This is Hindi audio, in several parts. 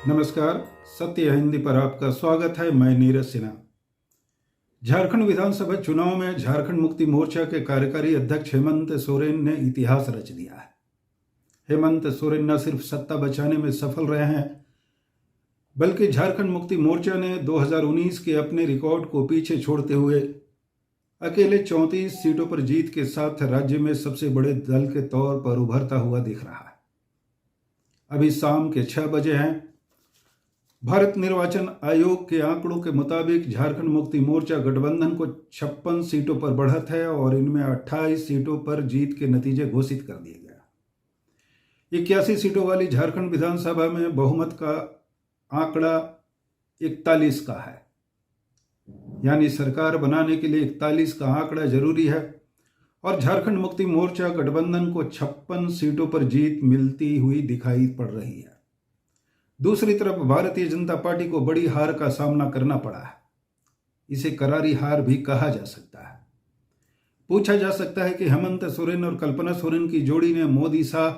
नमस्कार, सत्य हिंदी पर आपका स्वागत है। मैं नीरज सिन्हा। झारखंड विधानसभा चुनाव में झारखंड मुक्ति मोर्चा के कार्यकारी अध्यक्ष हेमंत सोरेन ने इतिहास रच दिया है। हेमंत सोरेन न सिर्फ सत्ता बचाने में सफल रहे हैं, बल्कि झारखंड मुक्ति मोर्चा ने 2019 के अपने रिकॉर्ड को पीछे छोड़ते हुए अकेले 34 सीटों पर जीत के साथ राज्य में सबसे बड़े दल के तौर पर उभरता हुआ दिख रहा है। अभी शाम के 6 बजे हैं। भारत निर्वाचन आयोग के आंकड़ों के मुताबिक झारखंड मुक्ति मोर्चा गठबंधन को 56 सीटों पर बढ़त है और इनमें 28 सीटों पर जीत के नतीजे घोषित कर दिए गए। 81 सीटों वाली झारखंड विधानसभा में बहुमत का आंकड़ा 41 का है, यानी सरकार बनाने के लिए 41 का आंकड़ा जरूरी है और झारखंड मुक्ति मोर्चा गठबंधन को 56 सीटों पर जीत मिलती हुई दिखाई पड़ रही है। दूसरी तरफ भारतीय जनता पार्टी को बड़ी हार का सामना करना पड़ा है। इसे करारी हार भी कहा जा सकता है। पूछा जा सकता है कि हेमंत सोरेन और कल्पना सोरेन की जोड़ी ने मोदी शाह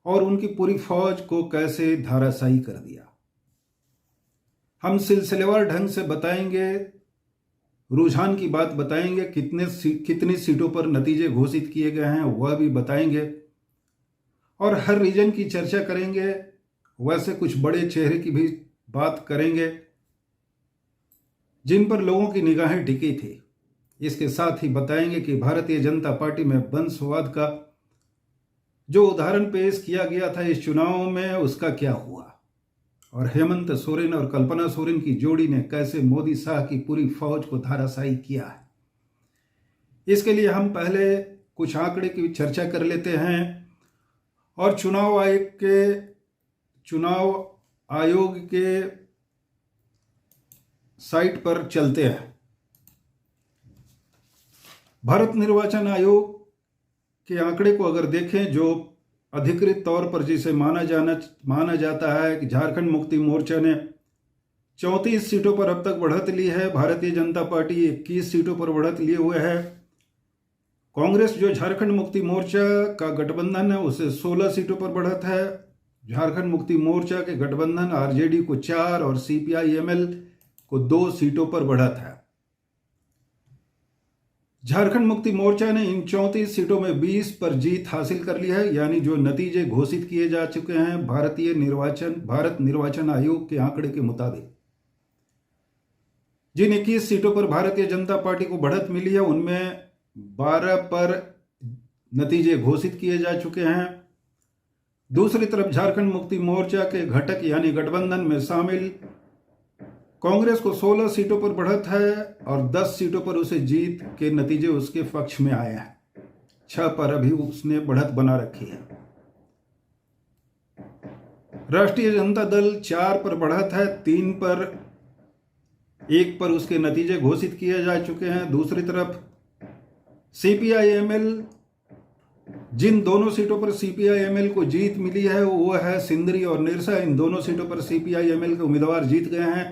और उनकी पूरी फौज को कैसे धराशायी कर दिया। हम सिलसिलेवार ढंग से बताएंगे, रुझान की बात बताएंगे, कितनी सीटों पर नतीजे घोषित किए गए हैं वह भी बताएंगे और हर रीजन की चर्चा करेंगे। वैसे कुछ बड़े चेहरे की भी बात करेंगे जिन पर लोगों की निगाहें टिकी थी। इसके साथ ही बताएंगे कि भारतीय जनता पार्टी में वंशवाद का जो उदाहरण पेश किया गया था इस चुनाव में, उसका क्या हुआ और हेमंत सोरेन और कल्पना सोरेन की जोड़ी ने कैसे मोदी शाह की पूरी फौज को धराशायी किया है। इसके लिए हम पहले कुछ आंकड़े की चर्चा कर लेते हैं और चुनाव आयोग के साइट पर चलते हैं। भारत निर्वाचन आयोग के आंकड़े को अगर देखें, जो अधिकृत तौर पर जिसे माना जाता है कि झारखंड मुक्ति मोर्चा ने 34 सीटों पर अब तक बढ़त ली है, भारतीय जनता पार्टी 21 सीटों पर बढ़त लिए हुए है, कांग्रेस जो झारखंड मुक्ति मोर्चा का गठबंधन है उसे 16 सीटों पर बढ़त है, झारखंड मुक्ति मोर्चा के गठबंधन आरजेडी को 4 और सीपीआई-एमएल को 2 सीटों पर बढ़त है। झारखंड मुक्ति मोर्चा ने इन 34 सीटों में 20 पर जीत हासिल कर ली है, यानी जो नतीजे घोषित किए जा चुके हैं भारत निर्वाचन आयोग के आंकड़े के मुताबिक। जिन 21 सीटों पर भारतीय जनता पार्टी को बढ़त मिली है उनमें 12 पर नतीजे घोषित किए जा चुके हैं। दूसरी तरफ झारखंड मुक्ति मोर्चा के घटक यानी गठबंधन में शामिल कांग्रेस को 16 सीटों पर बढ़त है और 10 सीटों पर उसे जीत के नतीजे उसके पक्ष में आए हैं। 6 पर अभी उसने बढ़त बना रखी है। राष्ट्रीय जनता दल 4 पर बढ़त है, 3 पर 1 पर उसके नतीजे घोषित किए जा चुके हैं। दूसरी तरफ सीपीआई-एमएल, जिन दोनों सीटों पर सीपीआई-एमएल को जीत मिली है वो है सिंदरी और निरसा। इन दोनों सीटों पर सीपीआई-एमएल के उम्मीदवार जीत गए हैं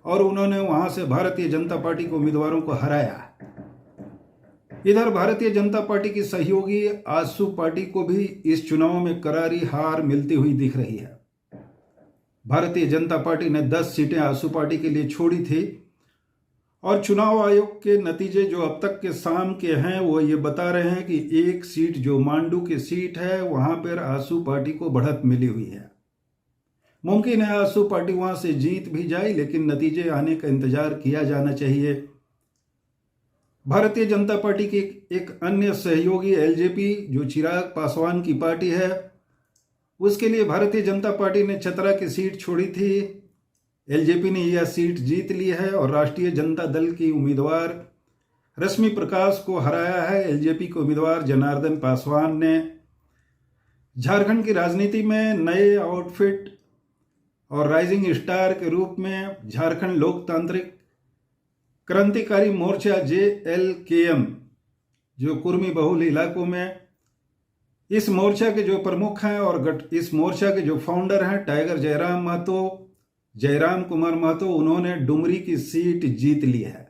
और उन्होंने वहां से भारतीय जनता पार्टी के उम्मीदवारों को हराया। इधर भारतीय जनता पार्टी की सहयोगी आजसू पार्टी को भी इस चुनाव में करारी हार मिलती हुई दिख रही है। भारतीय जनता पार्टी ने 10 सीटें आजसू पार्टी के लिए छोड़ी थी और चुनाव आयोग के नतीजे जो अब तक के शाम के हैं वो ये बता रहे हैं कि एक सीट जो मांडू की सीट है वहां पर आजसू पार्टी को बढ़त मिली हुई है। मुमकिन है आजसू पार्टी वहां से जीत भी जाए, लेकिन नतीजे आने का इंतजार किया जाना चाहिए। भारतीय जनता पार्टी की एक अन्य सहयोगी एलजेपी जो चिराग पासवान की पार्टी है, उसके लिए भारतीय जनता पार्टी ने चतरा की सीट छोड़ी थी। एलजेपी ने यह सीट जीत ली है और राष्ट्रीय जनता दल की उम्मीदवार रश्मि प्रकाश को हराया है। एलजेपी के उम्मीदवार जनार्दन पासवान ने झारखंड की राजनीति में नए आउटफिट और राइजिंग स्टार के रूप में झारखंड लोकतांत्रिक क्रांतिकारी मोर्चा JLKM, जो कुर्मी बहुल इलाकों में, इस मोर्चा के जो प्रमुख हैं और इस मोर्चा के जो फाउंडर हैं टाइगर जयराम कुमार महतो, उन्होंने डुमरी की सीट जीत ली है।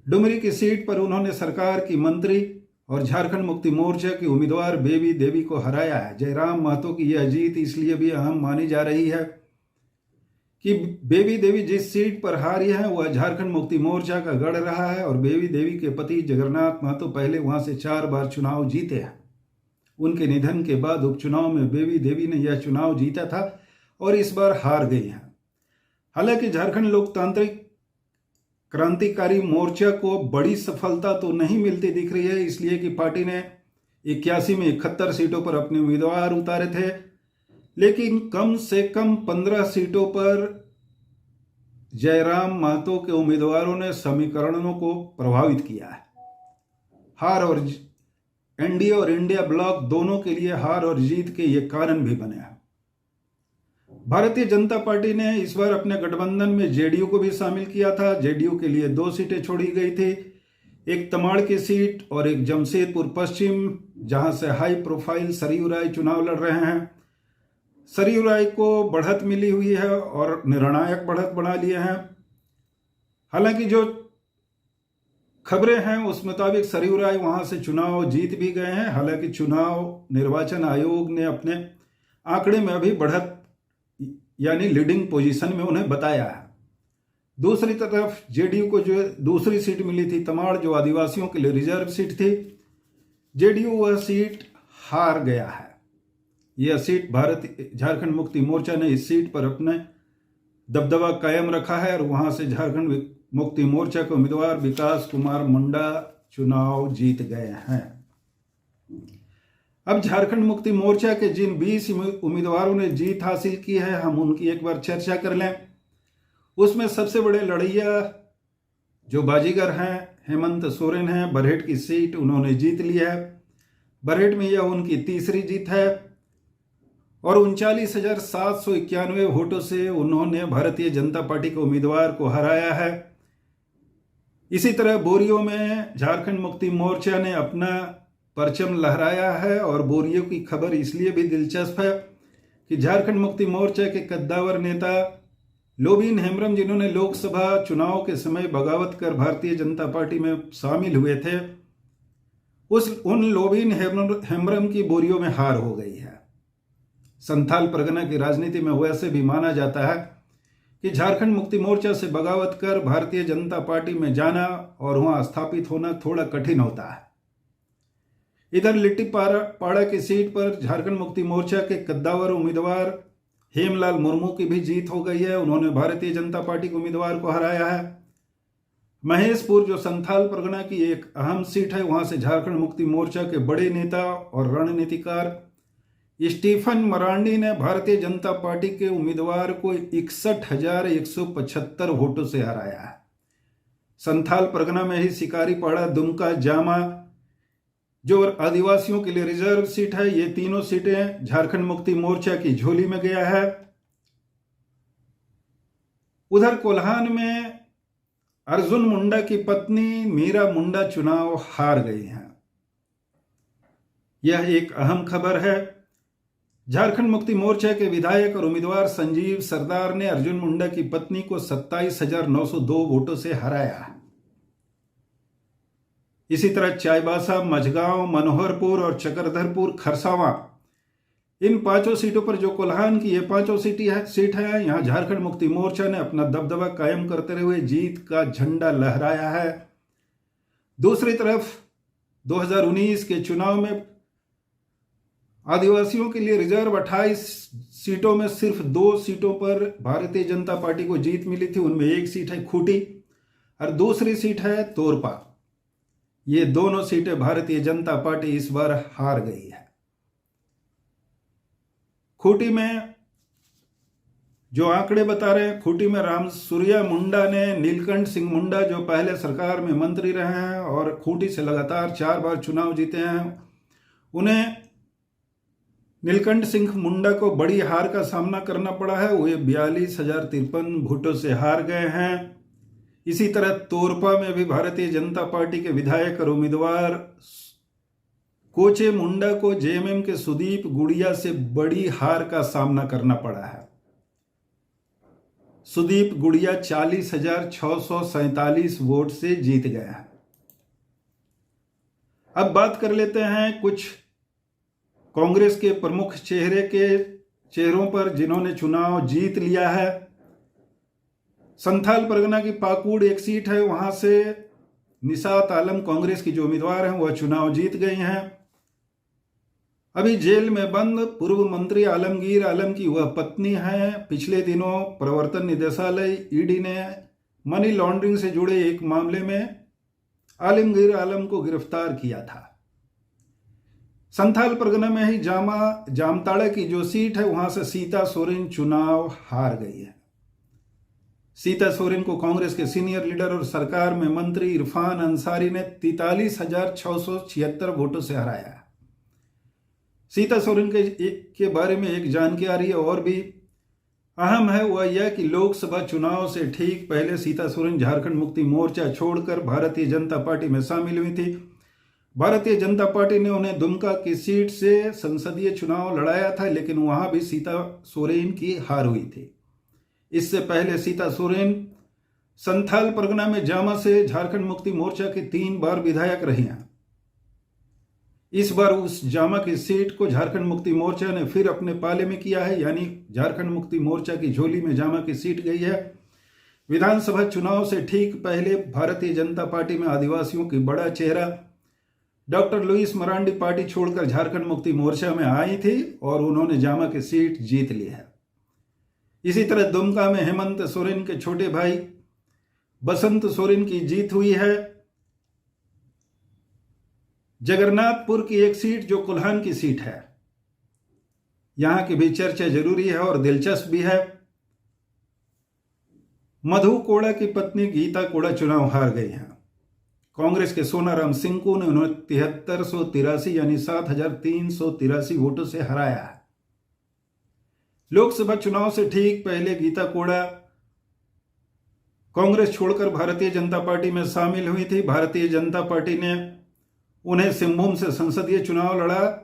डुमरी की सीट पर उन्होंने सरकार की मंत्री और झारखंड मुक्ति मोर्चा की उम्मीदवार बेबी देवी को हराया है। जयराम महतो की यह जीत इसलिए भी अहम मानी जा रही है कि बेबी देवी जिस सीट पर हारी है वह झारखंड मुक्ति मोर्चा का गढ़ रहा है और बेबी देवी के पति जगन्नाथ महतो पहले वहां से 4 बार चुनाव जीते हैं। उनके निधन के बाद उपचुनाव में बेबी देवी ने यह चुनाव जीता था और इस बार हार गई हैं। हालांकि झारखंड लोकतांत्रिक क्रांतिकारी मोर्चा को बड़ी सफलता तो नहीं मिलती दिख रही है, इसलिए कि पार्टी ने 81 में 71 सीटों पर अपने उम्मीदवार उतारे थे, लेकिन कम से कम 15 सीटों पर जयराम महतो के उम्मीदवारों ने समीकरणों को प्रभावित किया है। हार और एनडीए और इंडिया ब्लॉक दोनों के लिए हार और जीत के ये कारण भी बने हैं। भारतीय जनता पार्टी ने इस बार अपने गठबंधन में जेडीयू को भी शामिल किया था। जेडीयू के लिए 2 सीटें छोड़ी गई थी, एक तमाड़ की सीट और एक जमशेदपुर पश्चिम, जहां से हाई प्रोफाइल सरयू राय चुनाव लड़ रहे हैं। सरयू राय को बढ़त मिली हुई है और निर्णायक बढ़त बना लिए हैं। हालांकि जो खबरें हैं उस मुताबिक सरयू राय वहां से चुनाव जीत भी गए हैं। हालांकि चुनाव निर्वाचन आयोग ने अपने आंकड़े में अभी बढ़त यानी लीडिंग पोजीशन में उन्हें बताया है। दूसरी तरफ जेडीयू को जो दूसरी सीट मिली थी तमाड़, जो आदिवासियों के लिए रिजर्व सीट थी, जेडीयू वह सीट हार गया है। यह सीट झारखंड मुक्ति मोर्चा ने इस सीट पर अपने दबदबा कायम रखा है और वहां से झारखंड मुक्ति मोर्चा के उम्मीदवार विकास कुमार मुंडा चुनाव जीत गए हैं। अब झारखंड मुक्ति मोर्चा के जिन 20 उम्मीदवारों ने जीत हासिल की है, हम उनकी एक बार चर्चा कर लें। उसमें सबसे बड़े लड़ैया जो बाजीगर हैं हेमंत सोरेन हैं। बरहेट की सीट उन्होंने जीत ली है। बरहेट में यह उनकी तीसरी जीत है और 39,791 वोटों से उन्होंने भारतीय जनता पार्टी के उम्मीदवार को हराया है। इसी तरह बोरियो में झारखंड मुक्ति मोर्चा ने अपना परचम लहराया है और बोरियो की खबर इसलिए भी दिलचस्प है कि झारखंड मुक्ति मोर्चा के कद्दावर नेता लोबिन हेम्ब्रम, जिन्होंने लोकसभा चुनाव के समय बगावत कर भारतीय जनता पार्टी में शामिल हुए थे, उन लोबिन हेम्ब्रम की बोरियो में हार हो गई है। संथाल परगना की राजनीति में वैसे भी माना जाता है कि झारखंड मुक्ति मोर्चा से बगावत कर भारतीय जनता पार्टी में जाना और वहां स्थापित होना थोड़ा कठिन होता है। इधर लिट्टीपाड़ा की सीट पर झारखंड मुक्ति मोर्चा के कद्दावर उम्मीदवार हेमलाल मुर्मू की भी जीत हो गई है। उन्होंने भारतीय जनता पार्टी के उम्मीदवार को हराया है। महेशपुर, जो संथाल परगना की एक अहम सीट है, वहां से झारखंड मुक्ति मोर्चा के बड़े नेता और रणनीतिकार स्टीफन मरांडी ने भारतीय जनता पार्टी के उम्मीदवार को 61,175 वोटों से हराया है। संथाल परगना में ही शिकारीपाड़ा, दुमका, जामा, जो आदिवासियों के लिए रिजर्व सीट है, ये तीनों सीटें झारखंड मुक्ति मोर्चा की झोली में गया है। उधर कोल्हान में अर्जुन मुंडा की पत्नी मीरा मुंडा चुनाव हार गई हैं। यह एक अहम खबर है। झारखंड मुक्ति मोर्चा के विधायक और उम्मीदवार संजीव सरदार ने अर्जुन मुंडा की पत्नी को 27,902 वोटों से हराया। इसी तरह चाईबासा, मझगांव, मनोहरपुर और चक्रधरपुर, खरसावां, इन 5 सीटों पर जो कोल्हान की ये 5 सीट है, यहां झारखंड मुक्ति मोर्चा ने अपना दबदबा कायम करते हुए जीत का झंडा लहराया है। दूसरी तरफ 2019 के चुनाव में आदिवासियों के लिए रिजर्व 28 सीटों में सिर्फ 2 सीटों पर भारतीय जनता पार्टी को जीत मिली थी। उनमें एक सीट है खूंटी और दूसरी सीट है तोरपा। ये दोनों सीटें भारतीय जनता पार्टी इस बार हार गई है। खूंटी में जो आंकड़े बता रहे हैं, खूंटी में राम सूर्या मुंडा ने नीलकंठ सिंह मुंडा, जो पहले सरकार में मंत्री रहे हैं और खूंटी से लगातार 4 बार चुनाव जीते हैं, उन्हें नीलकंठ सिंह मुंडा को बड़ी हार का सामना करना पड़ा है। वे 42,053 वोटों से हार गए हैं। इसी तरह तोरपा में भी भारतीय जनता पार्टी के विधायक और उम्मीदवार कोचे मुंडा को जेएमएम के सुदीप गुड़िया से बड़ी हार का सामना करना पड़ा है। सुदीप गुड़िया 40,647 वोट से जीत गया। अब बात कर लेते हैं कुछ कांग्रेस के प्रमुख चेहरों पर जिन्होंने चुनाव जीत लिया है। संथाल परगना की पाकुड़ एक सीट है, वहां से निशात आलम कांग्रेस की जो उम्मीदवार हैं वह चुनाव जीत गई हैं। अभी जेल में बंद पूर्व मंत्री आलमगीर आलम की वह पत्नी है। पिछले दिनों प्रवर्तन निदेशालय ईडी ने मनी लॉन्ड्रिंग से जुड़े एक मामले में आलमगीर आलम को गिरफ्तार किया था। संथाल परगना में ही जामताड़ा की जो सीट है वहां से सीता सोरेन चुनाव हार गई है। सीता सोरेन को कांग्रेस के सीनियर लीडर और सरकार में मंत्री इरफान अंसारी ने 43,676 वोटों से हराया। सीता सोरेन के बारे में एक जानकारी और भी अहम है, वह यह कि लोकसभा चुनाव से ठीक पहले सीता सोरेन झारखंड मुक्ति मोर्चा छोड़कर भारतीय जनता पार्टी में शामिल हुई थी। भारतीय जनता पार्टी ने उन्हें दुमका की सीट से संसदीय चुनाव लड़ाया था, लेकिन वहां भी सीता सोरेन की हार हुई थी। इससे पहले सीता सोरेन संथाल परगना में जामा से झारखंड मुक्ति मोर्चा की 3 बार विधायक रही हैं। इस बार उस जामा की सीट को झारखंड मुक्ति मोर्चा ने फिर अपने पाले में किया है, यानी झारखंड मुक्ति मोर्चा की झोली में जामा की सीट गई है। विधानसभा चुनाव से ठीक पहले भारतीय जनता पार्टी में आदिवासियों की बड़ा चेहरा डॉक्टर लुईस मरांडी पार्टी छोड़कर झारखंड मुक्ति मोर्चा में आई थी और उन्होंने जामा की सीट जीत ली है। इसी तरह दुमका में हेमंत सोरेन के छोटे भाई बसंत सोरेन की जीत हुई है। जगन्नाथपुर की एक सीट जो कोल्हान की सीट है, यहां की भी चर्चा जरूरी है और दिलचस्प भी है। मधु कोड़ा की पत्नी गीता कोड़ा चुनाव हार गई हैं। कांग्रेस के सोनाराम सिंकू ने उन्हें 7383 यानी 7383 वोटों से हराया है। लोकसभा चुनाव से ठीक पहले गीता कोड़ा कांग्रेस छोड़कर भारतीय जनता पार्टी में शामिल हुई थी। भारतीय जनता पार्टी ने उन्हें सिंहभूम से संसदीय चुनाव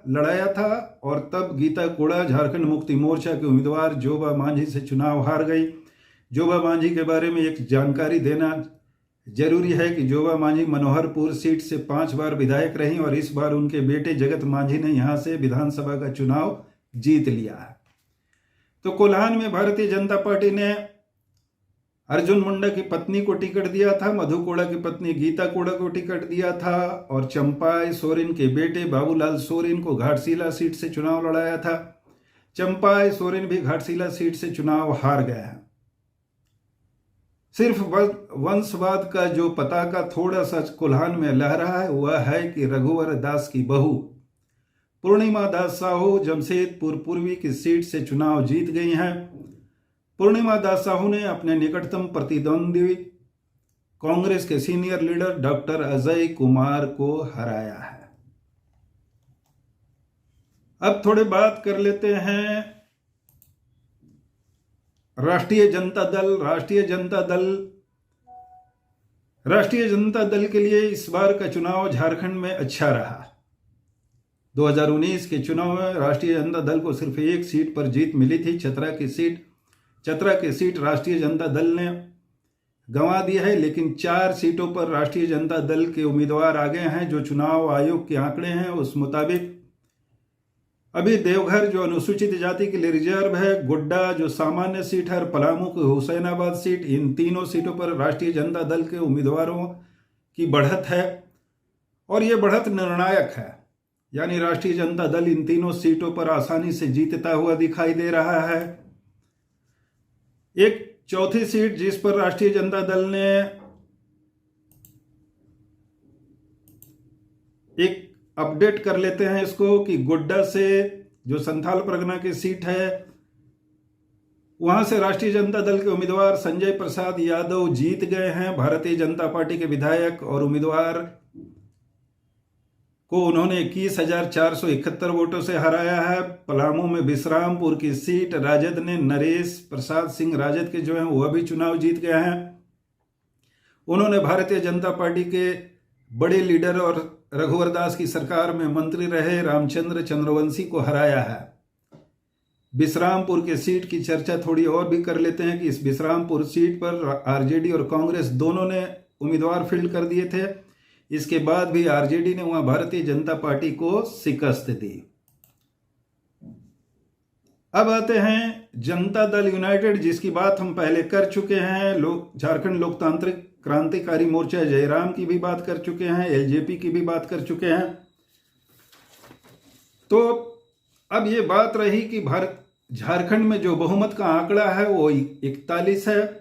लड़ाया था और तब गीता कोड़ा झारखंड मुक्ति मोर्चा के उम्मीदवार जोबा मांझी से चुनाव हार गई। जोबा मांझी के बारे में एक जानकारी देना जरूरी है कि जोबा मांझी मनोहरपुर सीट से 5 बार विधायक रही और इस बार उनके बेटे जगत मांझी ने यहां से विधानसभा का चुनाव जीत लिया है। तो कोल्हान में भारतीय जनता पार्टी ने अर्जुन मुंडा की पत्नी को टिकट दिया था, मधु कोड़ा की पत्नी गीता कोड़ा को टिकट दिया था और चंपाई सोरेन के बेटे बाबूलाल सोरेन को घाटशिला सीट से चुनाव लड़ाया था। चंपाई सोरेन भी घाटशिला सीट से चुनाव हार गया है। सिर्फ वंशवाद का जो पताका थोड़ा सा कोल्हान में लहरा है वह है कि रघुवर दास की बहू पूर्णिमा दास साहू जमशेदपुर पूर्वी की सीट से चुनाव जीत गई हैं। पूर्णिमा दास साहू ने अपने निकटतम प्रतिद्वंदी कांग्रेस के senior leader doctor Ajay Kumar को हराया है। अब थोड़ी बात कर लेते हैं राष्ट्रीय जनता दल के लिए इस बार का चुनाव झारखंड में अच्छा रहा। 2019 के चुनाव में राष्ट्रीय जनता दल को सिर्फ एक सीट पर जीत मिली थी। चतरा की सीट राष्ट्रीय जनता दल ने गंवा दी है, लेकिन 4 सीटों पर राष्ट्रीय जनता दल के उम्मीदवार आ गए हैं। जो चुनाव आयोग के आंकड़े हैं उस मुताबिक अभी देवघर जो अनुसूचित जाति के लिए रिजर्व है, गोड्डा जो सामान्य सीट है और पलामू की हुसैनाबाद सीट, इन तीनों सीटों पर राष्ट्रीय जनता दल के उम्मीदवारों की बढ़त है और ये बढ़त निर्णायक है। यानी राष्ट्रीय जनता दल इन तीनों सीटों पर आसानी से जीतता हुआ दिखाई दे रहा है। एक चौथी सीट जिस पर राष्ट्रीय जनता दल ने एक अपडेट कर लेते हैं इसको कि गोड्डा से जो संथाल परगना की सीट है वहां से राष्ट्रीय जनता दल के उम्मीदवार संजय प्रसाद यादव जीत गए हैं। भारतीय जनता पार्टी के विधायक और उम्मीदवार को उन्होंने 21,471 वोटों से हराया है। पलामू में विश्रामपुर की सीट राजद ने नरेश प्रसाद सिंह राजद के जो हैं वह भी चुनाव जीत गए हैं। उन्होंने भारतीय जनता पार्टी के बड़े लीडर और रघुवर दास की सरकार में मंत्री रहे रामचंद्र चंद्रवंशी को हराया है। विश्रामपुर के सीट की चर्चा थोड़ी और भी कर लेते हैं कि इस विश्रामपुर सीट पर आरजेडी और कांग्रेस दोनों ने उम्मीदवार फील्ड कर दिए थे। इसके बाद भी आरजेडी ने वहां भारतीय जनता पार्टी को शिकस्त दी। अब आते हैं जनता दल यूनाइटेड, जिसकी बात हम पहले कर चुके हैं। झारखंड लोकतांत्रिक क्रांतिकारी मोर्चा जयराम की भी बात कर चुके हैं, एलजेपी की भी बात कर चुके हैं। तो अब ये बात रही कि झारखंड में जो बहुमत का आंकड़ा है वो 41 है।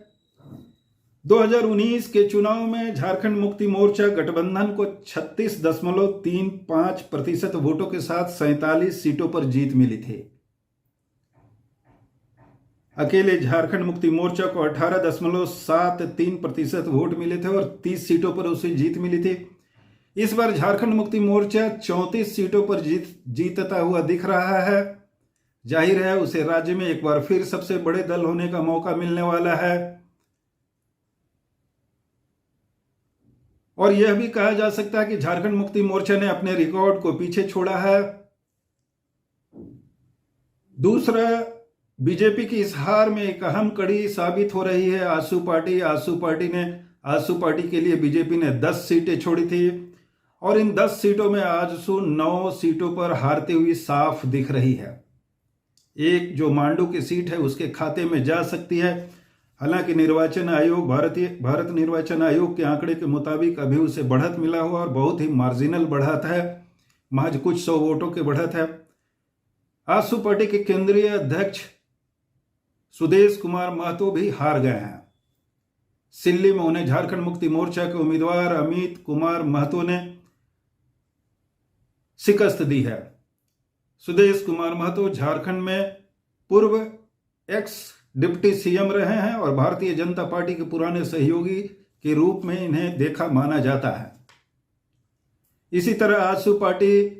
2019 के चुनाव में झारखंड मुक्ति मोर्चा गठबंधन को 36.35% वोटों के साथ 47 सीटों पर जीत मिली थी। अकेले झारखंड मुक्ति मोर्चा को 18.73% वोट मिले थे और 30 सीटों पर उसे जीत मिली थी। इस बार झारखंड मुक्ति मोर्चा 34 सीटों पर जीतता हुआ दिख रहा है। जाहिर है उसे राज्य में एक बार फिर सबसे बड़े दल होने का मौका मिलने वाला है। और यह भी कहा जा सकता है कि झारखंड मुक्ति मोर्चा ने अपने रिकॉर्ड को पीछे छोड़ा है। दूसरा, बीजेपी की इस हार में एक अहम कड़ी साबित हो रही है आसू पार्टी। आसू पार्टी के लिए बीजेपी ने 10 सीटें छोड़ी थी और इन 10 सीटों में आजसू 9 सीटों पर हारती हुई साफ दिख रही है। एक जो मांडू की सीट है उसके खाते में जा सकती है। हालांकि निर्वाचन आयोग भारत निर्वाचन आयोग के आंकड़े के मुताबिक अभी उसे बढ़त मिला हुआ और बहुत ही मार्जिनल बढ़त है, महज कुछ 100 वोटों की बढ़त है। आसू पार्टी के केंद्रीय अध्यक्ष सुदेश कुमार महतो भी हार गए हैं। सिल्ली में उन्हें झारखंड मुक्ति मोर्चा के उम्मीदवार अमित कुमार महतो ने शिकस्त दी है। सुदेश कुमार महतो झारखंड में पूर्व एक्स डिप्टी सीएम रहे हैं और भारतीय जनता पार्टी के पुराने सहयोगी के रूप में इन्हें देखा माना जाता है। इसी तरह आजसू पार्टी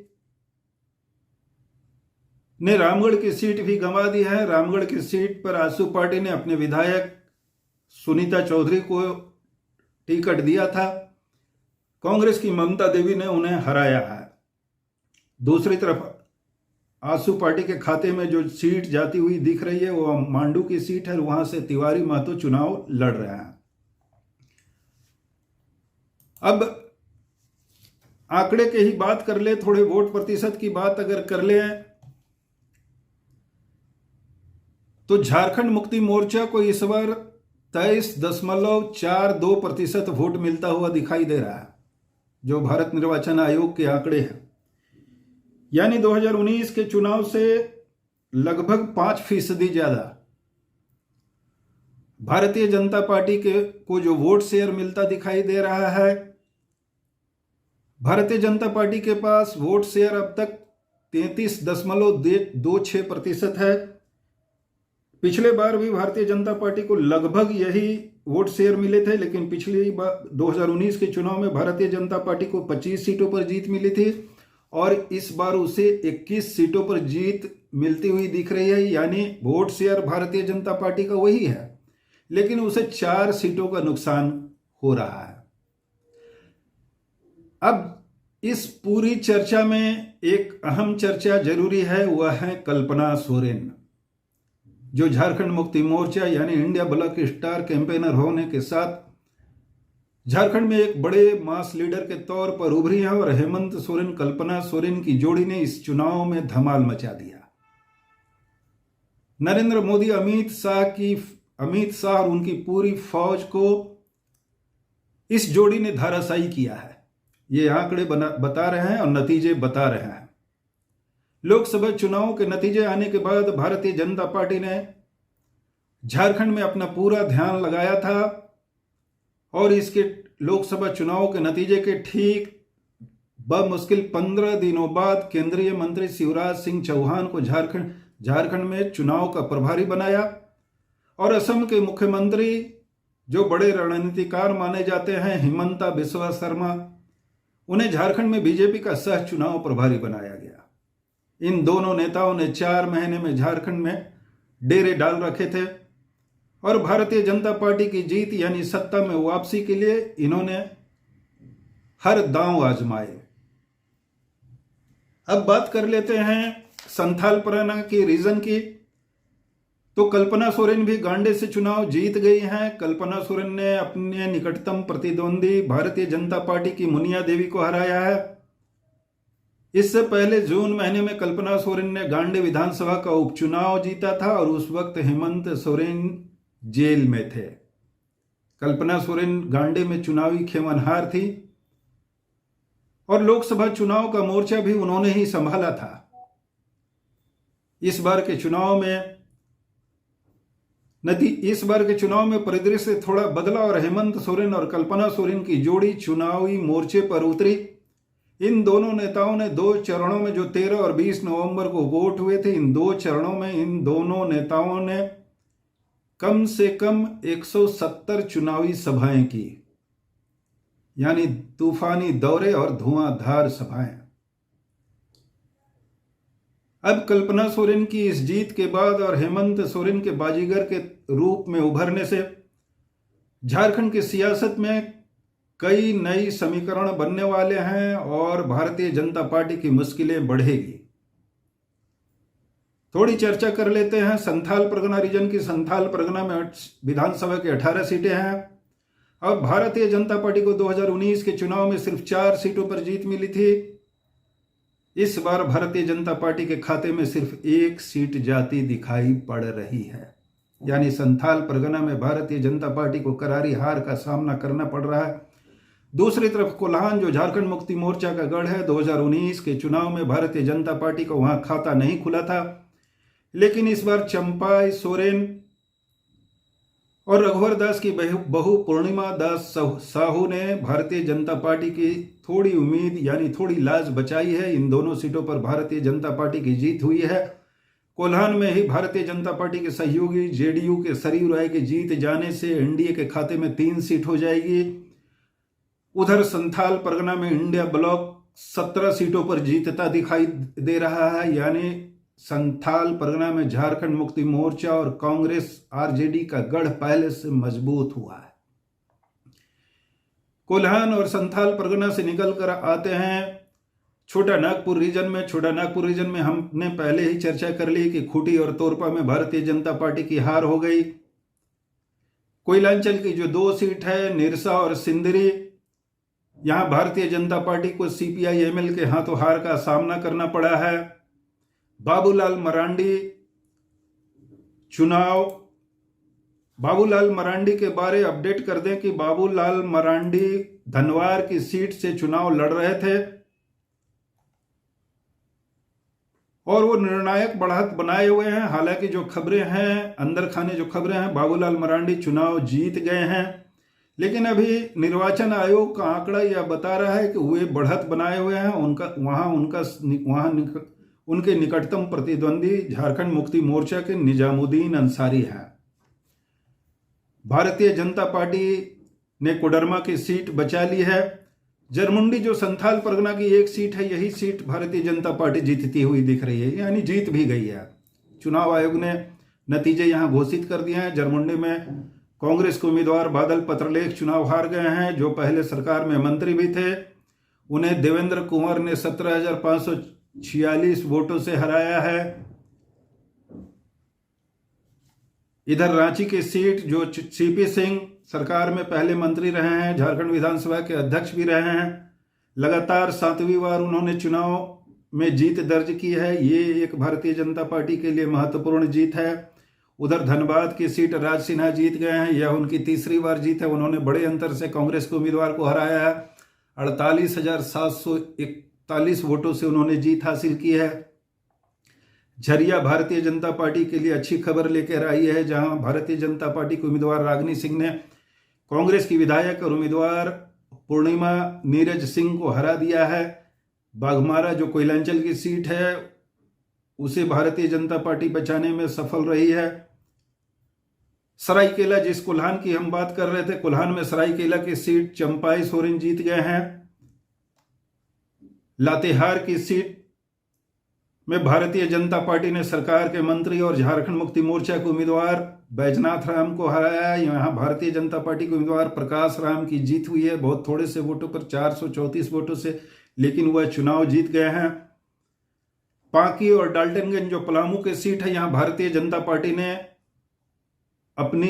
ने रामगढ़ की सीट भी गंवा दी है। रामगढ़ की सीट पर आजसू पार्टी ने अपने विधायक सुनीता चौधरी को टिकट दिया था। कांग्रेस की ममता देवी ने उन्हें हराया है। दूसरी तरफ आजसू पार्टी के खाते में जो सीट जाती हुई दिख रही है वो मांडू की सीट है, वहां से तिवारी महतो चुनाव लड़ रहे हैं। अब आंकड़े के ही बात कर ले, थोड़े वोट प्रतिशत की बात अगर कर ले तो झारखंड मुक्ति मोर्चा को इस बार 23.42% वोट मिलता हुआ दिखाई दे रहा है, जो भारत निर्वाचन आयोग के आंकड़े हैं। यानी 2019 के चुनाव से लगभग 5% ज्यादा भारतीय जनता पार्टी को जो वोट शेयर मिलता दिखाई दे रहा है। भारतीय जनता पार्टी के पास वोट शेयर अब तक 33.26% है। पिछले बार भी भारतीय जनता पार्टी को लगभग यही वोट शेयर मिले थे, लेकिन पिछली बार 2019 के चुनाव में भारतीय जनता पार्टी को 25 सीटों पर जीत मिली थी और इस बार उसे 21 सीटों पर जीत मिलती हुई दिख रही है। यानी vote share Bharatiya Janata party का वही है, लेकिन उसे 4 सीटों का नुकसान हो रहा है। अब इस पूरी चर्चा में एक अहम चर्चा जरूरी है, वह है कल्पना सोरेन, जो झारखंड मुक्ति मोर्चा यानी इंडिया ब्लॉक स्टार कैंपेनर होने के साथ झारखंड में एक बड़े मास लीडर के तौर पर उभरी है और हेमंत सोरेन कल्पना सोरेन की जोड़ी ने इस चुनाव में धमाल मचा दिया। नरेंद्र मोदी अमित शाह और उनकी पूरी फौज को इस जोड़ी ने धराशायी किया है। ये आंकड़े बता रहे हैं और नतीजे बता रहे हैं। लोकसभा चुनाव के नतीजे आने के बाद भारतीय जनता पार्टी ने झारखंड में अपना पूरा ध्यान लगाया था और इसके लोकसभा चुनाव के नतीजे के ठीक बमुश्किल 15 दिनों बाद केंद्रीय मंत्री शिवराज सिंह चौहान को झारखंड में चुनाव का प्रभारी बनाया और असम के मुख्यमंत्री, जो बड़े रणनीतिकार माने जाते हैं, हिमंता बिस्वा शर्मा, उन्हें झारखंड में बीजेपी का सह चुनाव प्रभारी बनाया गया। इन दोनों नेताओं ने 4 महीने में झारखंड में डेरे डाल रखे थे और भारतीय जनता पार्टी की जीत यानी सत्ता में वापसी के लिए इन्होंने हर दांव आजमाए। अब बात कर लेते हैं संथाल परगना की रीजन की। तो कल्पना सोरेन भी गांडे से चुनाव जीत गई हैं। कल्पना सोरेन ने अपने निकटतम प्रतिद्वंदी भारतीय जनता पार्टी की मुनिया देवी को हराया है। इससे पहले जून महीने में कल्पना सोरेन ने गांडी विधानसभा का उपचुनाव जीता था और उस वक्त हेमंत सोरेन जेल में थे। कल्पना सोरेन गांडी में चुनावी खेमनहार थी और लोकसभा चुनाव का मोर्चा भी उन्होंने ही संभाला था। इस बार के चुनाव में परिदृश्य थोड़ा बदला और हेमंत सोरेन और कल्पना सोरेन की जोड़ी चुनावी मोर्चे पर उतरी। इन दोनों नेताओं ने 2 चरणों में, जो 13 और 20 नवंबर को वोट हुए थे, इन 2 चरणों में इन दोनों नेताओं ने कम से कम 170 चुनावी सभाएं की, यानी तूफानी दौरे और धुआंधार सभाएं। अब कल्पना सोरेन की इस जीत के बाद और हेमंत सोरेन के बाजीगर के रूप में उभरने से झारखंड की सियासत में कई नई समीकरण बनने वाले हैं और भारतीय जनता पार्टी की मुश्किलें बढ़ेगी। थोड़ी चर्चा कर लेते हैं संथाल परगना रीजन की। संथाल परगना में विधानसभा की 18 सीटें हैं। अब भारतीय जनता पार्टी को 2019 के चुनाव में सिर्फ 4 सीटों पर जीत मिली थी। इस बार भारतीय जनता पार्टी के खाते में सिर्फ 1 सीट जाती दिखाई पड़ रही है, यानी संथाल परगना में भारतीय जनता पार्टी को करारी हार का सामना करना पड़ रहा है। दूसरी तरफ कोल्हान, जो झारखंड मुक्ति मोर्चा का गढ़ है, 2019 के चुनाव में भारतीय जनता पार्टी को वहां खाता नहीं खुला था, लेकिन इस बार चंपाई सोरेन और रघुवर दास की बहू पूर्णिमा दास साहू ने भारतीय जनता पार्टी की थोड़ी उम्मीद, यानी थोड़ी लाज बचाई है। इन दोनों सीटों पर भारतीय जनता पार्टी की जीत हुई है। कोल्हान में ही भारतीय जनता पार्टी के सहयोगी जेडीयू के सरयू राय के जीत जाने से एनडीए के खाते में 3 सीट हो जाएगी। उधर संथाल परगना में इंडिया ब्लॉक 17 सीटों पर जीतता दिखाई दे रहा है, यानी संथाल परगना में झारखंड मुक्ति मोर्चा और कांग्रेस आरजेडी का गढ़ पहले से मजबूत हुआ है। कोल्हान और संथाल परगना से निकलकर आते हैं छोटा नागपुर रीजन में। छोटा नागपुर रीजन में हमने पहले ही चर्चा कर ली कि खूंटी और तोरपा में भारतीय जनता पार्टी की हार हो गई। कोयलांचल की जो 2 सीट है, निरसा और सिंदरी, यहां भारतीय जनता पार्टी को सीपीआई एमएल के हाथों हार का सामना करना पड़ा है। बाबूलाल मरांडी के बारे अपडेट कर दें कि बाबूलाल मरांडी धनवार की सीट से चुनाव लड़ रहे थे और वो निर्णायक बढ़त बनाए हुए हैं। हालांकि जो खबरें हैं, अंदर खाने जो खबरें हैं, बाबूलाल मरांडी चुनाव जीत गए हैं, लेकिन अभी निर्वाचन आयोग का आंकड़ा यह बता रहा है कि वे बढ़त बनाए हुए हैं। उनके निकटतम प्रतिद्वंदी झारखंड मुक्ति मोर्चा के निजामुद्दीन अंसारी हैं। भारतीय जनता पार्टी ने कोडरमा की सीट बचा ली है। जरमुंडी जो संथाल परगना की 1 सीट है, यही सीट भारतीय जनता पार्टी जीतती हुई दिख रही है, यानी जीत भी गई है। चुनाव आयोग ने नतीजे यहां घोषित कर दिए हैं। जरमुंडी में कांग्रेस के उम्मीदवार बादल पत्रलेख चुनाव हार गए हैं, जो पहले सरकार में मंत्री भी थे। उन्हें देवेंद्र कुंवर ने 17,546 वोटों से हराया है। इधर रांची की सीट जो सीपी सिंह सरकार में पहले मंत्री रहे हैं, झारखंड विधानसभा के अध्यक्ष भी रहे हैं, लगातार 7वीं बार उन्होंने चुनाव में जीत दर्ज की है। ये एक भारतीय जनता पार्टी के लिए महत्वपूर्ण जीत है। उधर धनबाद की सीट राज सिन्हा जीत गए हैं, यह उनकी 3री बार जीत है। उन्होंने बड़े अंतर से कांग्रेस के उम्मीदवार को हराया है। 48,741 वोटों से उन्होंने जीत हासिल की है। झरिया भारतीय जनता पार्टी के लिए अच्छी खबर लेकर आई है, जहां भारतीय जनता पार्टी के उम्मीदवार रागिनी सिंह ने कांग्रेस की विधायक और उम्मीदवार पूर्णिमा नीरज सिंह को हरा दिया है। बाघमारा जो कोयलांचल की सीट है, उसे भारतीय जनता पार्टी बचाने में सफल रही है। सरायकेला, जिस कोल्हान की हम बात कर रहे थे, कोल्हान में सरायकेला की सीट चंपाई सोरेन जीत गए हैं। लातेहार की सीट में भारतीय जनता पार्टी ने सरकार के मंत्री और झारखंड मुक्ति मोर्चा के उम्मीदवार बैजनाथ राम को हराया है। यहां भारतीय जनता पार्टी के उम्मीदवार प्रकाश राम की जीत हुई है, बहुत थोड़े से वोटों पर, 434 वोटों से, लेकिन वह चुनाव जीत गए हैं। पांकी और डाल्टनगंज जो पलामू की सीट है, यहां भारतीय जनता पार्टी ने अपनी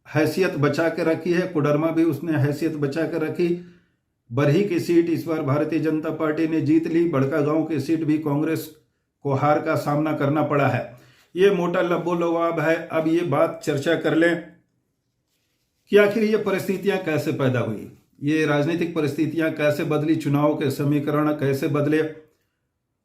हैसियत बचा के रखी है। कोडरमा भी उसने हैसियत बचा कर रखी। बरही की सीट इस बार भारतीय जनता पार्टी ने जीत ली। बड़कागांव की सीट भी कांग्रेस को हार का सामना करना पड़ा है। ये मोटा लबो लबाब है। अब ये बात चर्चा कर लें कि आखिर ये परिस्थितियां कैसे पैदा हुई, ये राजनीतिक परिस्थितियां कैसे बदली, चुनाव के समीकरण कैसे बदले,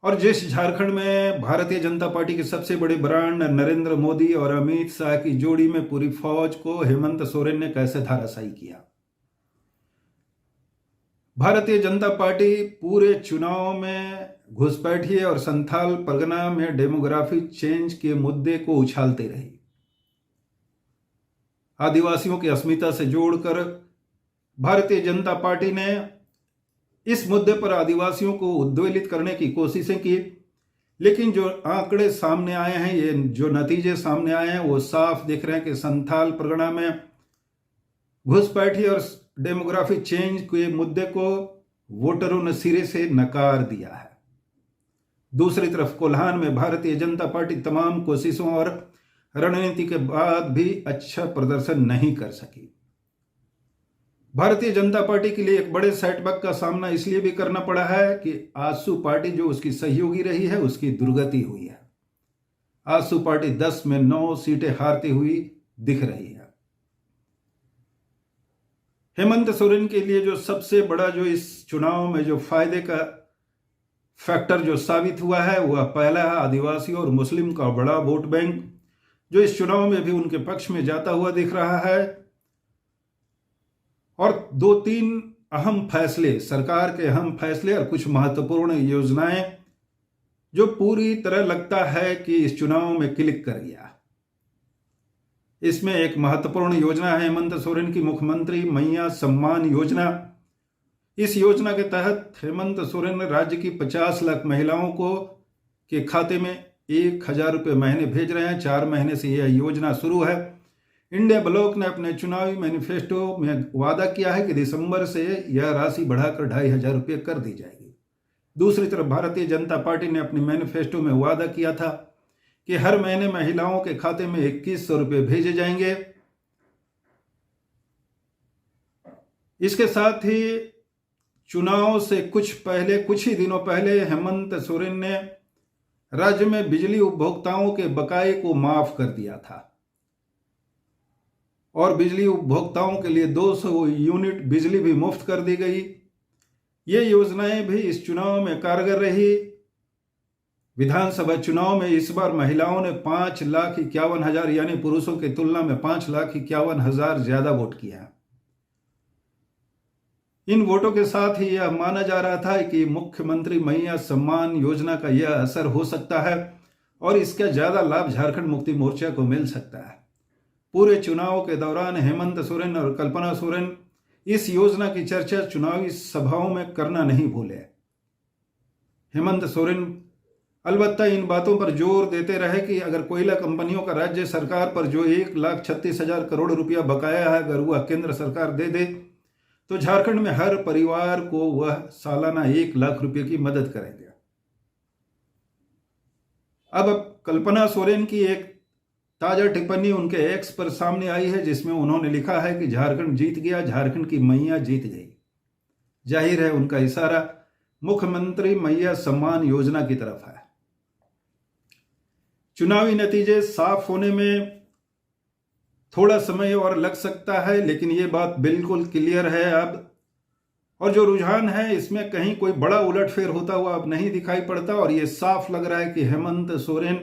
और जिस झारखंड में भारतीय जनता पार्टी के सबसे बड़े ब्रांड नरेंद्र मोदी और अमित शाह की जोड़ी में पूरी फौज को हेमंत सोरेन ने कैसे धराशायी किया। भारतीय जनता पार्टी पूरे चुनाव में घुसपैठिए और संथाल परगना में डेमोग्राफी चेंज के मुद्दे को उछालते रही। आदिवासियों की अस्मिता से जोड़कर भारतीय जनता पार्टी ने इस मुद्दे पर आदिवासियों को उद्वेलित करने की कोशिशें की, लेकिन जो आंकड़े सामने आए हैं, ये जो नतीजे सामने आए हैं, वो साफ दिख रहे हैं कि संथाल परगना में घुसपैठी और डेमोग्राफी चेंज के मुद्दे को वोटरों ने सिरे से नकार दिया है। दूसरी तरफ कोल्हान में भारतीय जनता पार्टी तमाम कोशिशों और रणनीति के बाद भी अच्छा प्रदर्शन नहीं कर सकी। भारतीय जनता पार्टी के लिए एक बड़े सेटबैक का सामना इसलिए भी करना पड़ा है कि आजसू पार्टी जो उसकी सहयोगी रही है, उसकी दुर्गति हुई है। आजसू पार्टी 10 में 9 सीटें हारती हुई दिख रही है। हेमंत सोरेन के लिए जो सबसे बड़ा जो इस चुनाव में जो फायदे का फैक्टर जो साबित हुआ है, वह पहला है आदिवासी और मुस्लिम का बड़ा वोट बैंक, जो इस चुनाव में भी उनके पक्ष में जाता हुआ दिख रहा है। और 2-3 अहम फैसले, सरकार के अहम फैसले और कुछ महत्वपूर्ण योजनाएं जो पूरी तरह लगता है कि इस चुनाव में क्लिक कर गया। इसमें एक महत्वपूर्ण योजना है हेमंत सोरेन की मुख्यमंत्री मैया सम्मान योजना। इस योजना के तहत हेमंत सोरेन ने राज्य की 50 लाख महिलाओं को के खाते में 1000 रुपये महीने भेज रहे हैं। 4 महीने से यह योजना शुरू है। इंडिया ब्लॉक ने अपने चुनावी मैनिफेस्टो में वादा किया है कि दिसंबर से यह राशि बढ़ाकर 2500 रुपये कर दी जाएगी। दूसरी तरफ भारतीय जनता पार्टी ने अपने मैनिफेस्टो में वादा किया था कि हर महीने महिलाओं के खाते में 2100 रुपये भेजे जाएंगे। इसके साथ ही चुनाव से कुछ ही दिनों पहले हेमंत सोरेन ने राज्य में बिजली उपभोक्ताओं के बकाये को माफ कर दिया था और बिजली उपभोक्ताओं के लिए 200 यूनिट बिजली भी मुफ्त कर दी गई। ये योजनाएं भी इस चुनाव में कारगर रही। विधानसभा चुनाव में इस बार महिलाओं ने 5,51,000 यानी पुरुषों की तुलना में 5,51,000 ज्यादा वोट किया। इन वोटों के साथ ही यह माना जा रहा था कि मुख्यमंत्री मैया सम्मान योजना का यह असर हो सकता है और इसका ज्यादा लाभ झारखंड मुक्ति मोर्चा को मिल सकता है। पूरे चुनाव के दौरान हेमंत सोरेन और कल्पना सोरेन इस योजना की चर्चा चुनावी सभाओं में करना नहीं भूले। हेमंत सोरेन अलबत्ता इन बातों पर जोर देते रहे कि अगर कोयला कंपनियों का राज्य सरकार पर जो 1,36,000 करोड़ रुपया बकाया है, अगर वह केंद्र सरकार दे दे तो झारखंड में हर परिवार को वह सालाना 1 लाख रुपए की मदद करेंगे। अब कल्पना सोरेन की एक ताजा टिप्पणी उनके एक्स पर सामने आई है, जिसमें उन्होंने लिखा है कि झारखंड जीत गया, झारखंड की मैया जीत गई। जाहिर है उनका इशारा मुख्यमंत्री मैया सम्मान योजना की तरफ है। चुनावी नतीजे साफ होने में थोड़ा समय और लग सकता है, लेकिन यह बात बिल्कुल क्लियर है अब, और जो रुझान है इसमें कहीं कोई बड़ा उलटफेर होता हुआ अब नहीं दिखाई पड़ता और यह साफ लग रहा है कि हेमंत सोरेन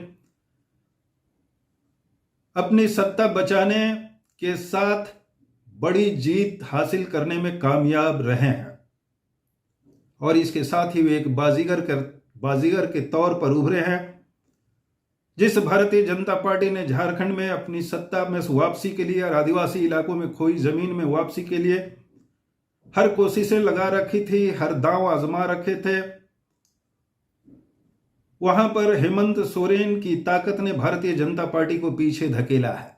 अपनी सत्ता बचाने के साथ बड़ी जीत हासिल करने में कामयाब रहे हैं और इसके साथ ही वे एक बाजीगर के तौर पर उभरे हैं। जिस भारतीय जनता पार्टी ने झारखंड में अपनी सत्ता में वापसी के लिए और आदिवासी इलाकों में खोई जमीन में वापसी के लिए हर कोशिशें लगा रखी थी, हर दांव आजमा रखे थे, वहां पर हेमंत सोरेन की ताकत ने भारतीय जनता पार्टी को पीछे धकेला है।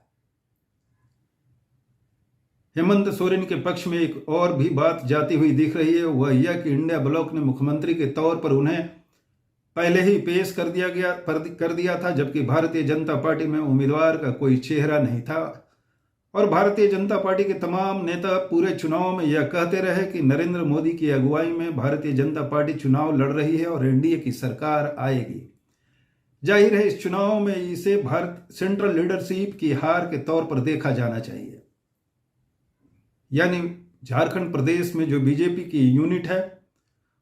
हेमंत सोरेन के पक्ष में एक और भी बात जाती हुई दिख रही है, वह यह कि इंडिया ब्लॉक ने मुख्यमंत्री के तौर पर उन्हें पहले ही पेश कर दिया था, जबकि भारतीय जनता पार्टी में उम्मीदवार का कोई चेहरा नहीं था और भारतीय जनता पार्टी के तमाम नेता पूरे चुनाव में यह कहते रहे कि नरेंद्र मोदी की अगुवाई में भारतीय जनता पार्टी चुनाव लड़ रही है और एनडीए की सरकार आएगी। जाहिर है इस चुनाव में इसे भारत सेंट्रल लीडरशिप की हार के तौर पर देखा जाना चाहिए। यानी झारखंड प्रदेश में जो बीजेपी की यूनिट है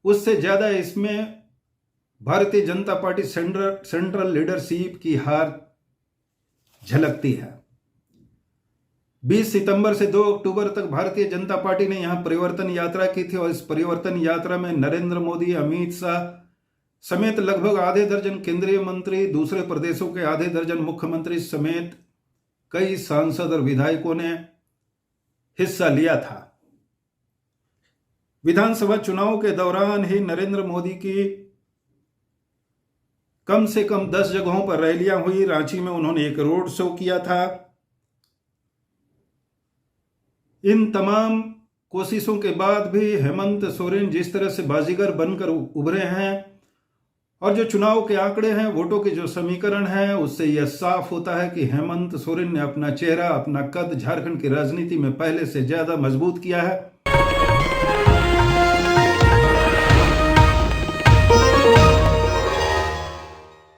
उससे ज्यादा इसमें Bharatiya Janata party central leadership की हार झलकती है। 20 सितंबर से 2 अक्टूबर तक भारतीय जनता पार्टी ने यहां परिवर्तन यात्रा की थी और इस परिवर्तन यात्रा में नरेंद्र मोदी, अमित शाह समेत लगभग आधे दर्जन केंद्रीय मंत्री, दूसरे प्रदेशों के आधे दर्जन मुख्यमंत्री समेत कई सांसद और विधायकों ने हिस्सा लिया था। विधानसभा चुनाव के दौरान ही नरेंद्र मोदी की कम से कम 10 जगहों पर रैलियां हुई। रांची में उन्होंने एक रोड शो किया था। इन तमाम कोशिशों के बाद भी हेमंत सोरेन जिस तरह से बाजीगर बनकर उभरे हैं और जो चुनाव के आंकड़े हैं, वोटों के जो समीकरण हैं, उससे यह साफ होता है कि हेमंत सोरेन ने अपना चेहरा, अपना कद झारखंड की राजनीति में पहले से ज्यादा मजबूत किया है